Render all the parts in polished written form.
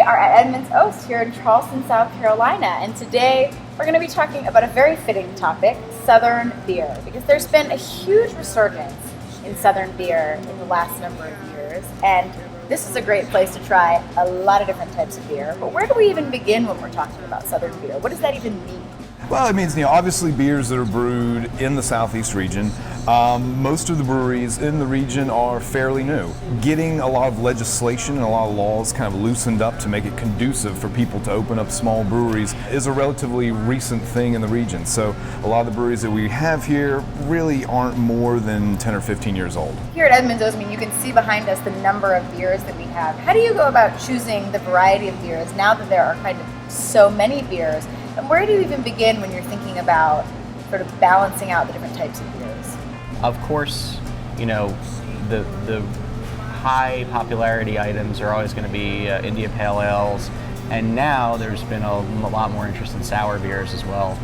We are at Edmonds Oaks here in Charleston, South Carolina, and today we're going to be talking about a very fitting topic, Southern beer, because there's been a huge resurgence in Southern beer in the last number of years, and this is a great place to try a lot of different types of beer. But where do we even begin when we're talking about Southern beer? What does that even mean? Well, it means, obviously beers that are brewed in the Southeast region. Most of the breweries in the region are fairly new. Getting a lot of legislation and a lot of laws kind of loosened up to make it conducive for people to open up small breweries is a relatively recent thing in the region. So a lot of the breweries that we have here really aren't more than 10 or 15 years old. Here at Edmonds Oaks, you can see behind us the number of beers that we have. How do you go about choosing the variety of beers now that there are kind of so many beers? And where do you even begin when you're thinking about sort of balancing out the different types of beers? Of course, the high popularity items are always going to be India Pale Ales, and now there's been a lot more interest in sour beers as well.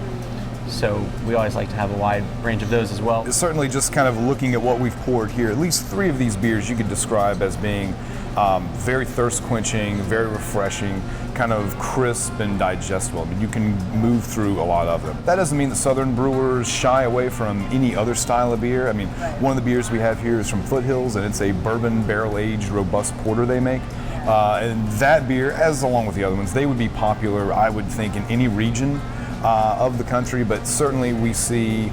So we always like to have a wide range of those as well. It's certainly just kind of looking at what we've poured here, at least 3 of these beers you could describe as being very thirst quenching, very refreshing, kind of crisp and digestible. You can move through a lot of them. That doesn't mean that Southern brewers shy away from any other style of beer. One of the beers we have here is from Foothills, and it's a bourbon barrel-aged robust porter they make. And that beer, as along with the other ones, they would be popular, I would think, in any region of the country, but certainly we see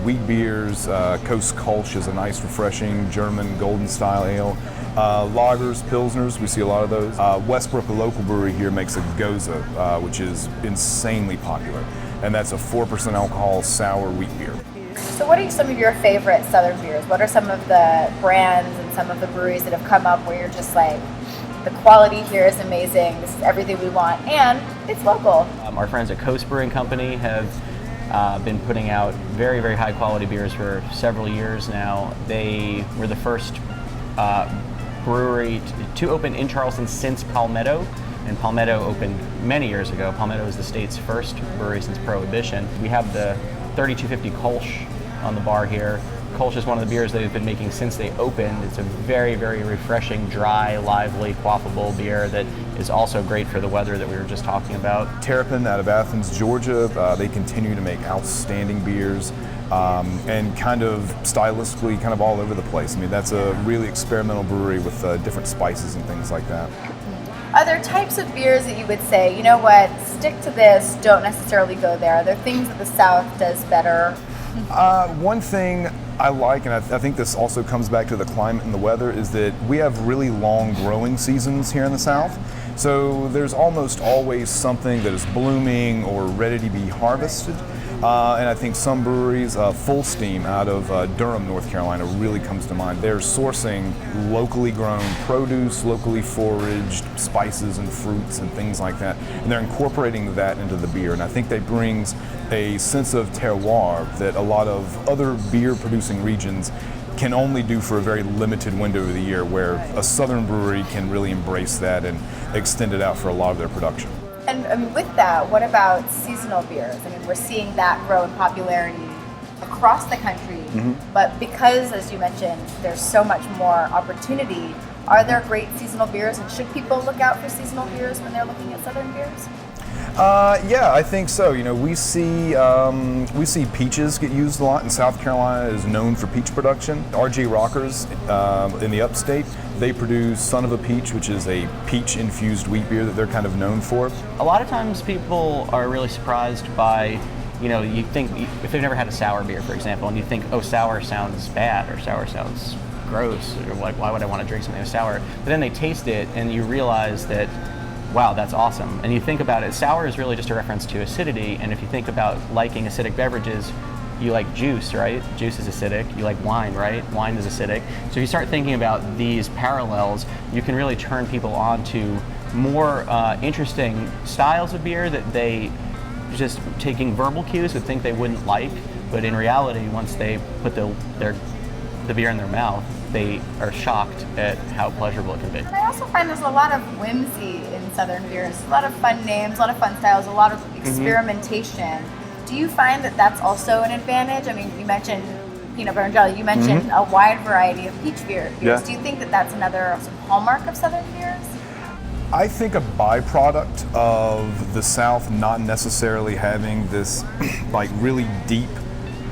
wheat beers. Coast Kolsch is a nice, refreshing German golden style ale. Lagers, Pilsners, we see a lot of those. Westbrook, a local brewery here, makes a Goza, which is insanely popular. And that's a 4% alcohol sour wheat beer. So what are some of your favorite Southern beers? What are some of the brands and some of the breweries that have come up where you're just like, the quality here is amazing, this is everything we want, and it's local? Our friends at Coast Brewing Company have been putting out very, very high quality beers for several years now. They were the first brewery to open in Charleston since Palmetto, and Palmetto opened many years ago. Palmetto is the state's first brewery since Prohibition. We have the 3250 Kolsch on the bar here. Kolsch is one of the beers they've been making since they opened. It's a very, very refreshing, dry, lively, quaffable beer that is also great for the weather that we were just talking about. Terrapin out of Athens, Georgia, they continue to make outstanding beers. And kind of stylistically kind of all over the place. That's a really experimental brewery with different spices and things like that. Are there types of beers that you would say, you know what, stick to this, don't necessarily go there? Are there things that the South does better? One thing I like, and I think this also comes back to the climate and the weather, is that we have really long growing seasons here in the South. So there's almost always something that is blooming or ready to be harvested. And I think some breweries, Full Steam out of Durham, North Carolina, really comes to mind. They're sourcing locally grown produce, locally foraged spices and fruits and things like that, and they're incorporating that into the beer. And I think that brings a sense of terroir that a lot of other beer-producing regions can only do for a very limited window of the year, where a Southern brewery can really embrace that and extend it out for a lot of their production. And with that, what about seasonal beers? We're seeing that grow in popularity across the country, but because, as you mentioned, there's so much more opportunity, are there great seasonal beers, and should people look out for seasonal beers when they're looking at Southern beers? Yeah, I think so. We see peaches get used a lot, and South Carolina is known for peach production. RJ Rockers in the upstate, they produce Son of a Peach, which is a peach-infused wheat beer that they're kind of known for. A lot of times people are really surprised by, you think, if they've never had a sour beer, for example, and you think, oh, sour sounds bad, or sour sounds gross, or like, why would I want to drink something that's sour? But then they taste it, and you realize that, wow, that's awesome. And you think about it, sour is really just a reference to acidity, and if you think about liking acidic beverages, you like juice, right? Juice is acidic. You like wine, right? Wine is acidic. So if you start thinking about these parallels, you can really turn people on to more interesting styles of beer that they, just taking verbal cues, would think they wouldn't like, but in reality, once they put the beer in their mouth, they are shocked at how pleasurable it can be. I also find there's a lot of whimsy in Southern beers, a lot of fun names, a lot of fun styles, a lot of experimentation. Do you find that that's also an advantage? You mentioned peanut butter and jelly. You mentioned a wide variety of peach beers. Yeah. Do you think that that's another hallmark of Southern beers? I think a byproduct of the South not necessarily having this like really deep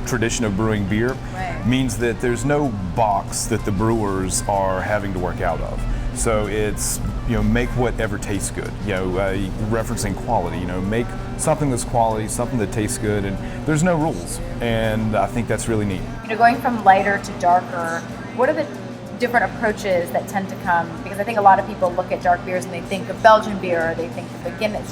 tradition of brewing beer means that there's no box that the brewers are having to work out of. So it's, make whatever tastes good, referencing quality, make something that's quality, something that tastes good, and there's no rules. And I think that's really neat. Going from lighter to darker, what are the different approaches that tend to come? Because I think a lot of people look at dark beers and they think of Belgian beer, or they think of the Guinness,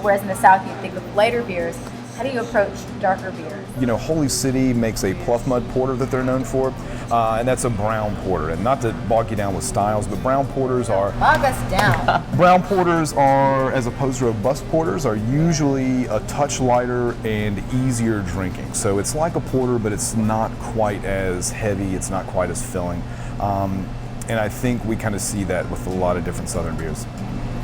whereas in the South you think of lighter beers. How do you approach darker beers? Holy City makes a Pluff Mud Porter that they're known for, and that's a brown porter. And not to bog you down with styles, but brown porters are... Bog us down. Brown porters are, as opposed to robust porters, are usually a touch lighter and easier drinking. So it's like a porter, but it's not quite as heavy, it's not quite as filling. And I think we kind of see that with a lot of different Southern beers.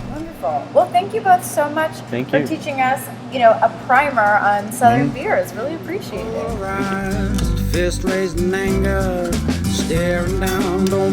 Wonderful. Well, thank you both so much for teaching us, a primer on Southern beers. Really appreciate it. Fist raised in anger, staring down.